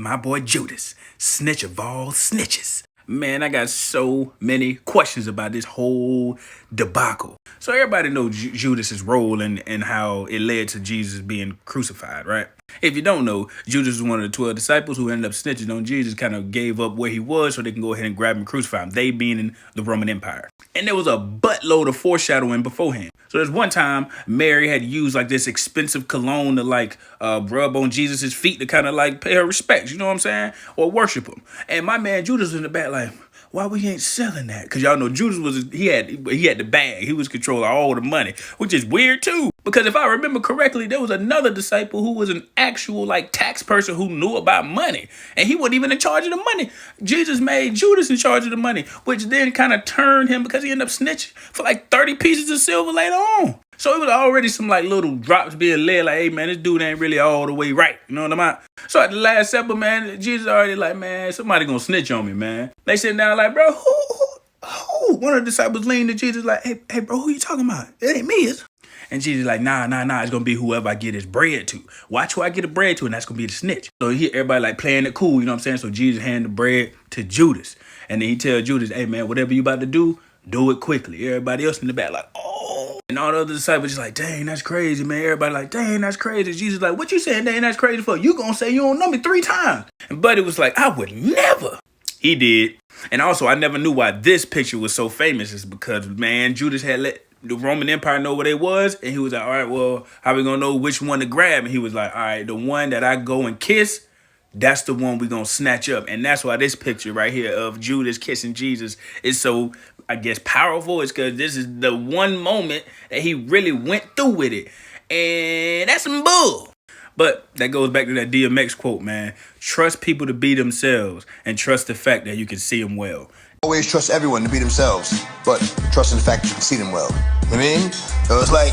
my boy Judas, snitch of all snitches. Man, I got so many questions about this whole debacle. So everybody knows Judas's role and how it led to Jesus being crucified, right? If you don't know, Judas was one of the 12 disciples who ended up snitching on Jesus, kind of gave up where he was so they can go ahead and grab him and crusify him, they being in the Roman Empire. And there was a buttload of foreshadowing beforehand. So there's one time Mary had used like this expensive cologne to like rub on Jesus's feet to kind of like pay her respects, you know what I'm saying? Or worship him. And my man Judas was in the back like, why we ain't selling that? Because y'all know Judas he had the bag. He was controlling all the money, which is weird too. Because if I remember correctly, there was another disciple who was an actual like tax person who knew about money. And he wasn't even in charge of the money. Jesus made Judas in charge of the money, which then kind of turned him because he ended up snitching for like 30 pieces of silver later on. So it was already some like little drops being led like, hey man, this dude ain't really all the way right. You know what I'm saying? So at the Last Supper, man, Jesus already like, man, somebody gonna snitch on me, man. They sitting down like, bro, who? One of the disciples leaned to Jesus like, hey bro, who you talking about? It ain't me, is it? And Jesus like, nah, it's gonna be whoever I get his bread to. Watch who I get the bread to, and that's gonna be the snitch. So here everybody like playing it cool, you know what I'm saying? So Jesus handed the bread to Judas. And then he tell Judas, hey man, whatever you about to do it quickly. Everybody else in the back like, oh. And all the other disciples just like, dang, that's crazy, man. Everybody like, dang, that's crazy. Jesus like, what you saying, dang, that's crazy for? You gonna say you don't know me 3 times. And Buddy was like, I would never. He did. And also, I never knew why this picture was so famous. Is because, man, Judas had let the Roman Empire know where they was. And he was like, all right, well, how we gonna know which one to grab? And he was like, all right, the one that I go and kiss, that's the one we gonna snatch up. And that's why this picture right here of Judas kissing Jesus is so, I guess, powerful. It's because this is the one moment that he really went through with it. And that's some bull. But that goes back to that DMX quote, man. Trust people to be themselves and trust the fact that you can see them well. Always trust everyone to be themselves, but trust in the fact that you can see them well. You know what I mean? So it's like,